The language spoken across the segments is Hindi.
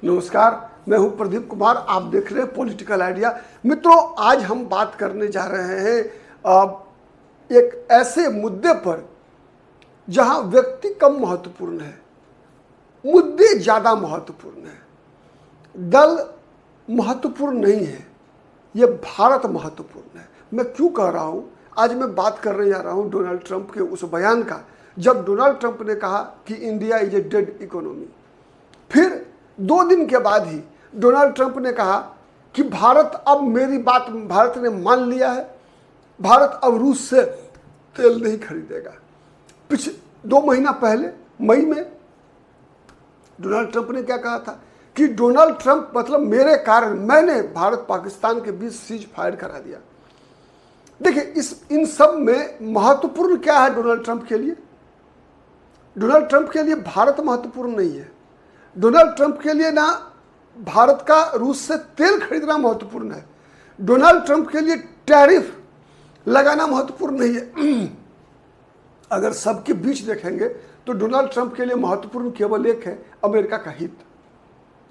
नमस्कार, मैं हूं प्रदीप कुमार। आप देख रहे हैं पॉलिटिकल आइडिया। मित्रों, आज हम बात करने जा रहे हैं एक ऐसे मुद्दे पर जहां व्यक्ति कम महत्वपूर्ण है, मुद्दे ज़्यादा महत्वपूर्ण है। दल महत्वपूर्ण नहीं है, ये भारत महत्वपूर्ण है। मैं क्यों कह रहा हूं? आज मैं बात करने जा रहा हूं डोनाल्ड ट्रंप के उस बयान का, जब डोनाल्ड ट्रंप ने कहा कि India is a dead economy. फिर 2 दिन के बाद ही डोनाल्ड ट्रंप ने कहा कि भारत ने मान लिया है, भारत अब रूस से तेल नहीं खरीदेगा। पिछले 2 महीना पहले मई में डोनाल्ड ट्रंप ने क्या कहा था कि डोनाल्ड ट्रंप मतलब मेरे कारण मैंने भारत पाकिस्तान के बीच सीज फायर करा दिया। देखिए, इन सब में महत्वपूर्ण क्या है डोनाल्ड ट्रंप के लिए? डोनाल्ड ट्रंप के लिए भारत महत्वपूर्ण नहीं है। डोनाल्ड ट्रंप के लिए ना भारत का रूस से तेल खरीदना महत्वपूर्ण है। डोनाल्ड ट्रंप के लिए टैरिफ लगाना महत्वपूर्ण नहीं है। अगर सबके बीच देखेंगे तो डोनाल्ड ट्रंप के लिए महत्वपूर्ण केवल एक है, अमेरिका का हित।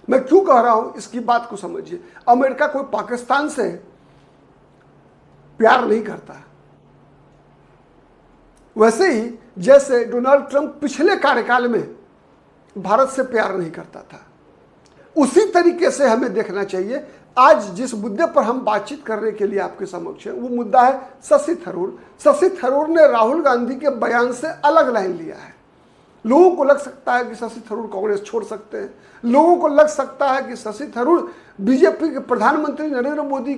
मैं क्यों कह रहा हूं, इसकी बात को समझिए। अमेरिका कोई पाकिस्तान से प्यार नहीं करता, वैसे ही जैसे डोनाल्ड ट्रंप पिछले कार्यकाल में भारत से प्यार नहीं करता था, उसी तरीके से हमें देखना चाहिए। आज जिस मुद्दे पर हम बातचीत करने के लिए आपके समक्ष है, वो मुद्दा है शशि थरूर। शशि थरूर ने राहुल गांधी के बयान से अलग लाइन लिया है। लोगों को लग सकता है कि शशि थरूर कांग्रेस छोड़ सकते हैं, लोगों को लग सकता है कि शशि थरूर बीजेपी के प्रधानमंत्री नरेंद्र मोदी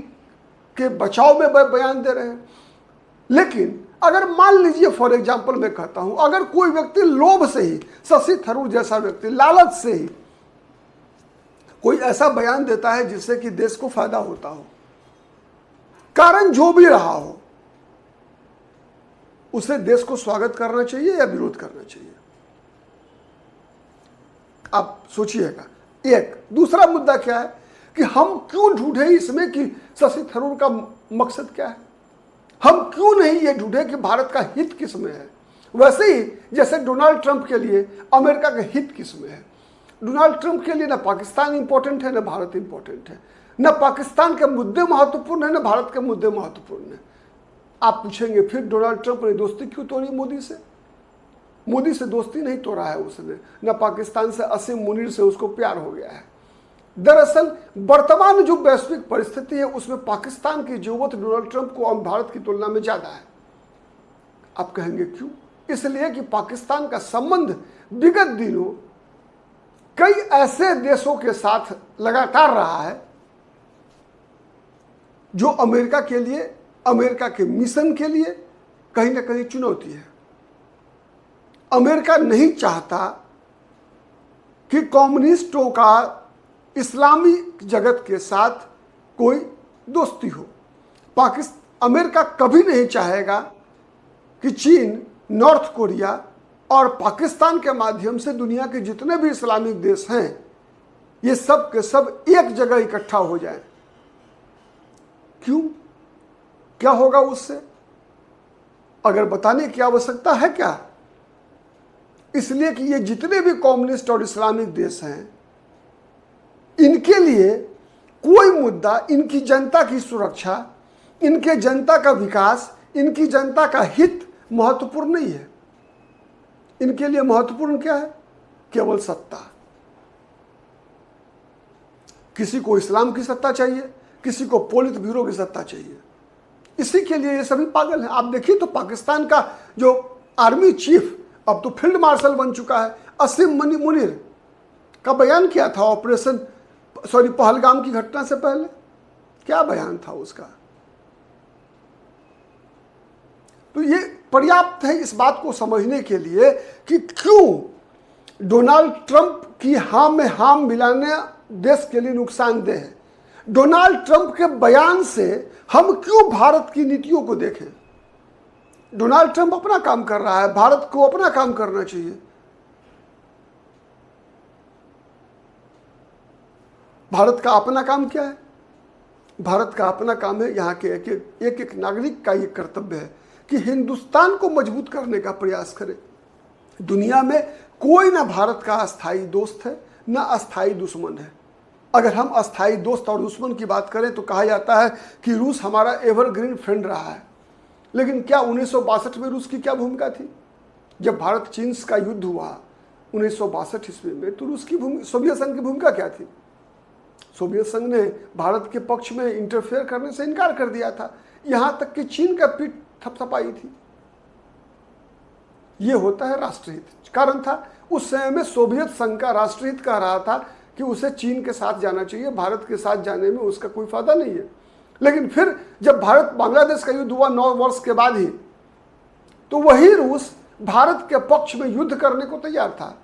के बचाव में बयान दे रहे हैं। लेकिन अगर मान लीजिए, फॉर एग्जाम्पल मैं कहता हूं, अगर कोई व्यक्ति लोभ से ही, शशि थरूर जैसा व्यक्ति लालच से ही कोई ऐसा बयान देता है जिससे कि देश को फायदा होता हो, कारण जो भी रहा हो, उसे देश को स्वागत करना चाहिए या विरोध करना चाहिए? आप सोचिएगा। एक दूसरा मुद्दा क्या है कि हम क्यों ढूंढे इसमें कि शशि थरूर का मकसद क्या है? हम क्यों नहीं ये ढूंढे कि भारत का हित किस में है? वैसे ही जैसे डोनाल्ड ट्रंप के लिए अमेरिका का हित किस में है। डोनाल्ड ट्रंप के लिए ना पाकिस्तान इंपॉर्टेंट है, ना भारत इंपॉर्टेंट है, ना पाकिस्तान के मुद्दे महत्वपूर्ण है, ना भारत के मुद्दे महत्वपूर्ण है। आप पूछेंगे फिर डोनाल्ड ट्रंप ने दोस्ती क्यों तोड़ी मोदी से? मोदी से दोस्ती नहीं तोड़ा है उसने, ना पाकिस्तान से असीम मुनीर से उसको प्यार हो गया है। दरअसल वर्तमान जो वैश्विक परिस्थिति है, उसमें पाकिस्तान की जरूरत डोनाल्ड ट्रंप को भारत की तुलना में ज्यादा है। आप कहेंगे क्यों? इसलिए कि पाकिस्तान का संबंध विगत दिनों कई ऐसे देशों के साथ लगातार रहा है जो अमेरिका के लिए, अमेरिका के मिशन के लिए कहीं ना कहीं चुनौती है। अमेरिका नहीं चाहता कि कम्युनिस्टों का इस्लामी जगत के साथ कोई दोस्ती हो। अमेरिका कभी नहीं चाहेगा कि चीन, नॉर्थ कोरिया और पाकिस्तान के माध्यम से दुनिया के जितने भी इस्लामिक देश हैं, ये सब के सब एक जगह इकट्ठा हो जाएं। क्यों? क्या होगा उससे? अगर बताने की आवश्यकता है क्या? इसलिए कि ये जितने भी कम्युनिस्ट और इस्लामिक देश हैं, इनके लिए कोई मुद्दा, इनकी जनता की सुरक्षा, इनके जनता का विकास, इनकी जनता का हित महत्वपूर्ण नहीं है। इनके लिए महत्वपूर्ण क्या है? केवल सत्ता। किसी को इस्लाम की सत्ता चाहिए, किसी को पोलित ब्यूरो की सत्ता चाहिए। इसी के लिए ये सभी पागल हैं। आप देखिए तो पाकिस्तान का जो आर्मी चीफ अब तो फील्ड मार्शल बन चुका है, असीम मुनीर का बयान क्या था पहलगाम की घटना से पहले? क्या बयान था उसका? तो ये पर्याप्त है इस बात को समझने के लिए कि क्यों डोनाल्ड ट्रंप की हां में हां मिलाने देश के लिए नुकसानदेह है। डोनाल्ड ट्रंप के बयान से हम क्यों भारत की नीतियों को देखें? डोनाल्ड ट्रंप अपना काम कर रहा है, भारत को अपना काम करना चाहिए। भारत का अपना काम क्या है? भारत का अपना काम है, यहाँ के एक एक नागरिक का ये कर्तव्य है कि हिंदुस्तान को मजबूत करने का प्रयास करे। दुनिया में कोई ना भारत का अस्थाई दोस्त है, ना अस्थाई दुश्मन है। अगर हम अस्थायी दोस्त और दुश्मन की बात करें तो कहा जाता है कि रूस हमारा एवरग्रीन फ्रेंड रहा है। लेकिन क्या 1962 में रूस की क्या भूमिका थी? जब भारत चीन का युद्ध हुआ 1962 ईस्वी में, तो रूस की सोवियत संघ की भूमिका क्या थी? सोवियत संघ ने भारत के पक्ष में इंटरफेयर करने से इनकार कर दिया था, यहां तक कि चीन का पीठ थपथपाई थी। यह होता है राष्ट्रहित। कारण था उस समय में सोवियत संघ का राष्ट्रहित कह रहा था कि उसे चीन के साथ जाना चाहिए, भारत के साथ जाने में उसका कोई फायदा नहीं है। लेकिन फिर जब भारत बांग्लादेश का युद्ध हुआ 9 वर्ष के बाद ही, तो वही रूस भारत के पक्ष में युद्ध करने को तैयार था।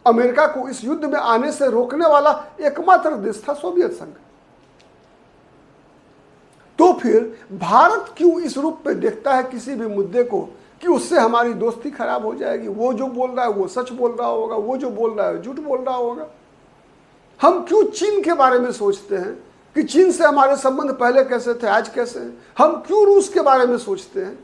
अमेरिका को इस युद्ध में आने से रोकने वाला एकमात्र देश था सोवियत संघ। तो फिर भारत क्यों इस रूप में देखता है किसी भी मुद्दे को कि उससे हमारी दोस्ती खराब हो जाएगी? वो जो बोल रहा है वो सच बोल रहा होगा, वो जो बोल रहा है झूठ बोल रहा होगा। हम क्यों चीन के बारे में सोचते हैं कि चीन से हमारे संबंध पहले कैसे थे, आज कैसे हैं? हम क्यों रूस के बारे में सोचते हैं?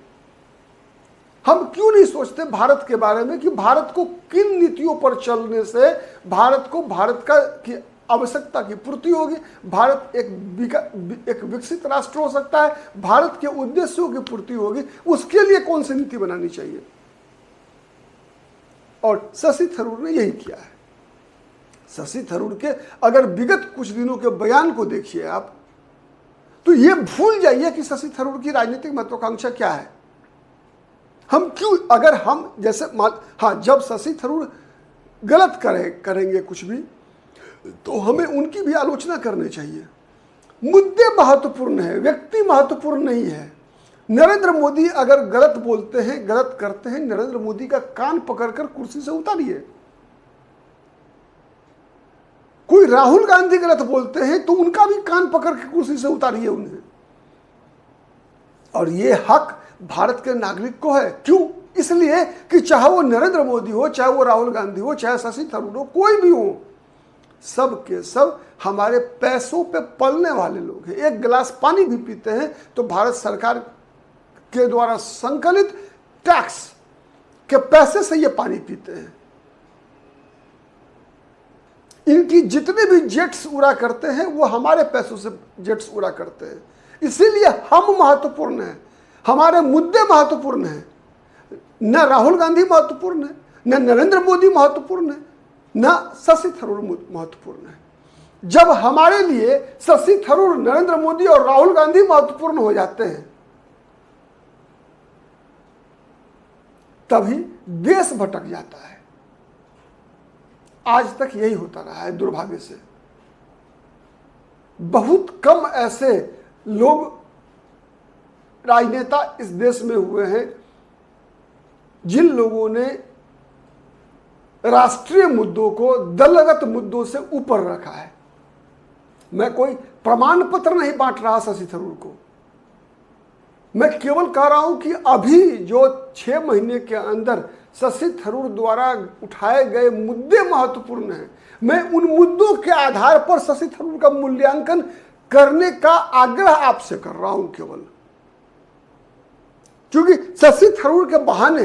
हम क्यों नहीं सोचते भारत के बारे में कि भारत को किन नीतियों पर चलने से भारत को भारत का की आवश्यकता की पूर्ति होगी, भारत एक विकसित राष्ट्र हो सकता है, भारत के उद्देश्यों की पूर्ति होगी, उसके लिए कौन सी नीति बनानी चाहिए। और शशि थरूर ने यही किया है। शशि थरूर के अगर विगत कुछ दिनों के बयान को देखिए आप, तो ये भूल जाइए कि शशि थरूर की राजनीतिक महत्वाकांक्षा क्या है। हम क्यों, अगर हम जैसे हाँ, जब शशि थरूर गलत करेंगे कुछ भी, तो हमें उनकी भी आलोचना करनी चाहिए। मुद्दे महत्वपूर्ण है, व्यक्ति महत्वपूर्ण नहीं है। नरेंद्र मोदी अगर गलत बोलते हैं, गलत करते हैं, नरेंद्र मोदी का कान पकड़कर कुर्सी से उतारिए। कोई राहुल गांधी गलत बोलते हैं तो उनका भी कान पकड़ के कुर्सी से उतारिए उन्हें। और ये हक भारत के नागरिक को है। क्यों? इसलिए कि चाहे वो नरेंद्र मोदी हो, चाहे वो राहुल गांधी हो, चाहे शशि थरूर हो, कोई भी हो, सब के सब हमारे पैसों पे पलने वाले लोग हैं। एक गिलास पानी भी पीते हैं तो भारत सरकार के द्वारा संकलित टैक्स के पैसे से ये पानी पीते हैं। इनकी जितने भी जेट्स उड़ा करते हैं वो हमारे पैसों से जेट्स उड़ा करते हैं। इसीलिए हम महत्वपूर्ण हैं, हमारे मुद्दे महत्वपूर्ण हैं। न राहुल गांधी महत्वपूर्ण है, न नरेंद्र मोदी महत्वपूर्ण है, न शशि थरूर महत्वपूर्ण है। जब हमारे लिए शशि थरूर, नरेंद्र मोदी और राहुल गांधी महत्वपूर्ण हो जाते हैं, तभी देश भटक जाता है। आज तक यही होता रहा है दुर्भाग्य से। बहुत कम ऐसे लोग राजनेता इस देश में हुए हैं जिन लोगों ने राष्ट्रीय मुद्दों को दलगत मुद्दों से ऊपर रखा है। मैं कोई प्रमाण पत्र नहीं बांट रहा शशि थरूर को, मैं केवल कह रहा हूं कि अभी जो 6 महीने के अंदर शशि थरूर द्वारा उठाए गए मुद्दे महत्वपूर्ण हैं। मैं उन मुद्दों के आधार पर शशि थरूर का मूल्यांकन करने का आग्रह आपसे कर रहा हूं केवल, क्योंकि शशि थरूर के बहाने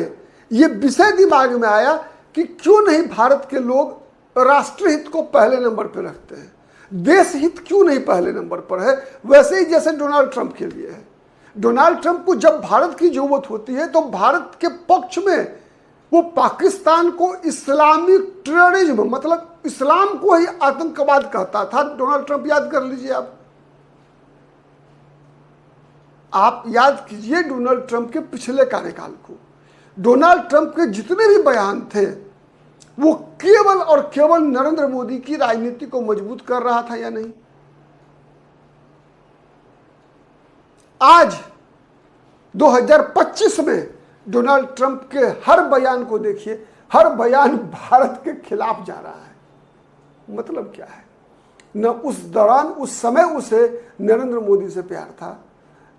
ये विषय दिमाग में आया कि क्यों नहीं भारत के लोग राष्ट्रहित को पहले नंबर पर रखते हैं, देश हित क्यों नहीं पहले नंबर पर है। वैसे ही जैसे डोनाल्ड ट्रंप के लिए है। डोनाल्ड ट्रंप को जब भारत की जरूरत होती है तो भारत के पक्ष में वो पाकिस्तान को इस्लामिक टेररिज्म, मतलब इस्लाम को ही आतंकवाद कहता था डोनाल्ड ट्रंप। याद कर लीजिए आप याद कीजिए डोनाल्ड ट्रंप के पिछले कार्यकाल को। डोनाल्ड ट्रंप के जितने भी बयान थे वो केवल और केवल नरेंद्र मोदी की राजनीति को मजबूत कर रहा था या नहीं। आज 2025 में डोनाल्ड ट्रंप के हर बयान को देखिए, हर बयान भारत के खिलाफ जा रहा है। मतलब क्या है? न उस दौरान, उस समय उसे नरेंद्र मोदी से प्यार था,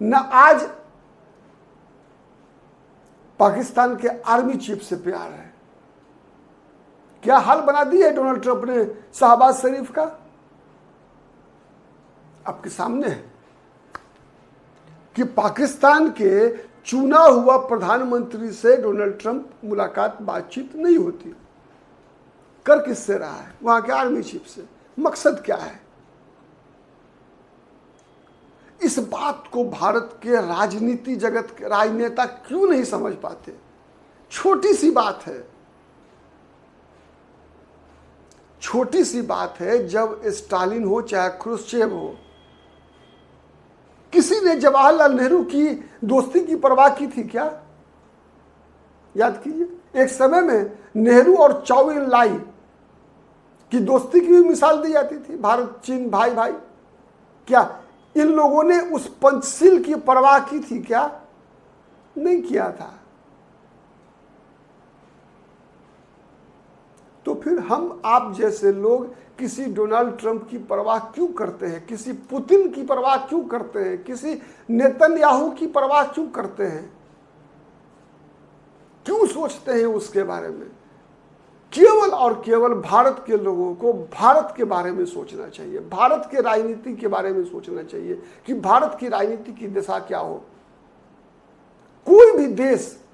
न आज पाकिस्तान के आर्मी चीफ से प्यार है। क्या हाल बना दी है डोनाल्ड ट्रंप ने शहबाज शरीफ का? आपके सामने है कि पाकिस्तान के चुना हुआ प्रधानमंत्री से डोनाल्ड ट्रंप मुलाकात, बातचीत नहीं होती। कर किससे रहा है? वहां के आर्मी चीफ से। मकसद क्या है? इस बात को भारत के राजनीति जगत के राजनेता क्यों नहीं समझ पाते? छोटी सी बात है, छोटी सी बात है। जब स्टालिन हो चाहे क्रुश्चेव हो, किसी ने जवाहरलाल नेहरू की दोस्ती की परवाह की थी क्या? याद कीजिए, एक समय में नेहरू और चौ एन लाई की दोस्ती की भी मिसाल दी जाती थी, भारत चीन भाई भाई। क्या इन लोगों ने उस पंचशील की परवाह की थी क्या? नहीं किया था। तो फिर हम आप जैसे लोग किसी डोनाल्ड ट्रंप की परवाह क्यों करते हैं? किसी पुतिन की परवाह क्यों करते हैं? किसी नेतन्याहू की परवाह क्यों करते हैं? क्यों सोचते हैं उसके बारे में? केवल और केवल भारत के लोगों को भारत के बारे में सोचना चाहिए, भारत के राजनीति के बारे में सोचना चाहिए कि भारत की राजनीति की दिशा क्या हो। कोई भी देश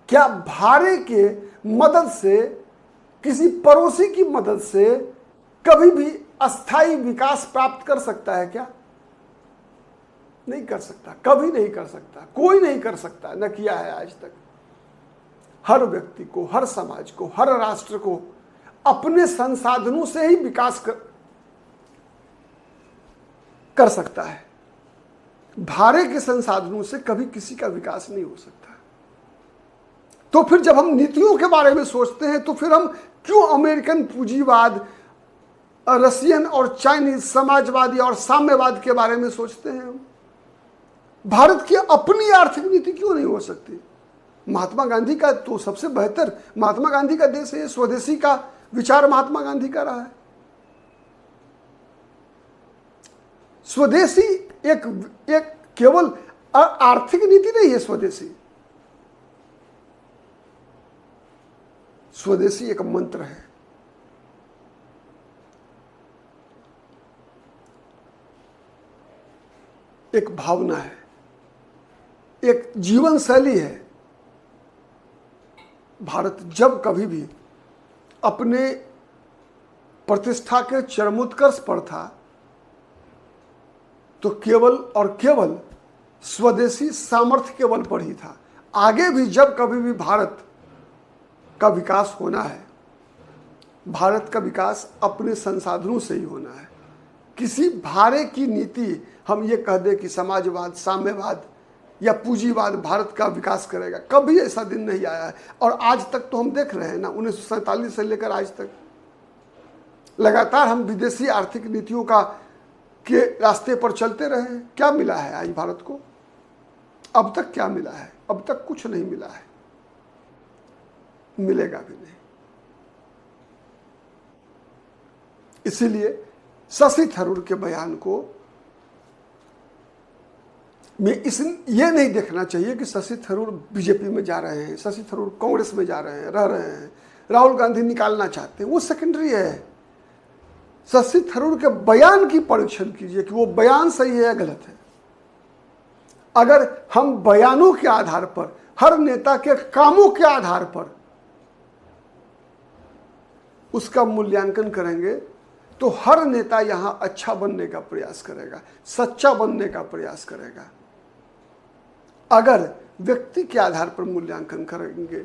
क्या भारे के मदद से, किसी पड़ोसी की मदद से कभी भी अस्थायी विकास प्राप्त कर सकता है क्या? नहीं कर सकता, कभी नहीं कर सकता, कोई नहीं कर सकता, न किया है आज तक। हर व्यक्ति को, हर समाज को, हर राष्ट्र को अपने संसाधनों से ही विकास कर सकता है। भारे के संसाधनों से कभी किसी का विकास नहीं हो सकता। तो फिर जब हम नीतियों के बारे में सोचते हैं तो फिर हम क्यों अमेरिकन पूंजीवाद, रशियन और चाइनीज समाजवादी और साम्यवाद के बारे में सोचते हैं? हम भारत की अपनी आर्थिक नीति क्यों नहीं हो सकती? महात्मा गांधी का तो सबसे बेहतर, महात्मा गांधी का देश है, स्वदेशी का विचार महात्मा गांधी का रहा है। स्वदेशी एक केवल आर्थिक नीति नहीं है, स्वदेशी एक मंत्र है। एक भावना है, एक जीवन शैली है। भारत जब कभी भी अपने प्रतिष्ठा के चरमोत्कर्ष पर था तो केवल और केवल स्वदेशी सामर्थ्य के बल पर ही था। आगे भी जब कभी भी भारत का विकास होना है, भारत का विकास अपने संसाधनों से ही होना है। किसी भारे की नीति, हम ये कह दें कि समाजवाद, साम्यवाद या पूंजीवाद भारत का विकास करेगा, कभी ऐसा दिन नहीं आया है। और आज तक तो हम देख रहे हैं ना, 1947 से लेकर आज तक लगातार हम विदेशी आर्थिक नीतियों के रास्ते पर चलते रहे हैं। क्या मिला है आज भारत को? अब तक क्या मिला है? अब तक कुछ नहीं मिला है, मिलेगा भी नहीं। इसीलिए शशि थरूर के बयान को ये नहीं देखना चाहिए कि शशि थरूर बीजेपी में जा रहे हैं, शशि थरूर कांग्रेस में जा रहे हैं, रह रहे हैं, राहुल गांधी निकालना चाहते हैं, वो सेकेंडरी है। शशि थरूर के बयान की परीक्षण कीजिए कि वो बयान सही है या गलत है। अगर हम बयानों के आधार पर, हर नेता के कामों के आधार पर उसका मूल्यांकन करेंगे तो हर नेता यहां अच्छा बनने का प्रयास करेगा, सच्चा बनने का प्रयास करेगा। अगर व्यक्ति के आधार पर मूल्यांकन करेंगे,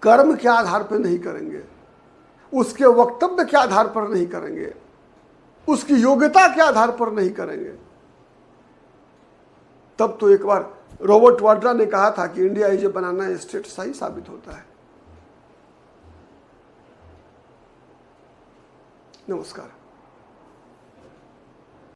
कर्म के आधार पर नहीं करेंगे, उसके वक्तव्य के आधार पर नहीं करेंगे, उसकी योग्यता के आधार पर नहीं करेंगे, तब तो एक बार रॉबर्ट वाड्रा ने कहा था कि India is a banana state सही साबित होता है। नमस्कार।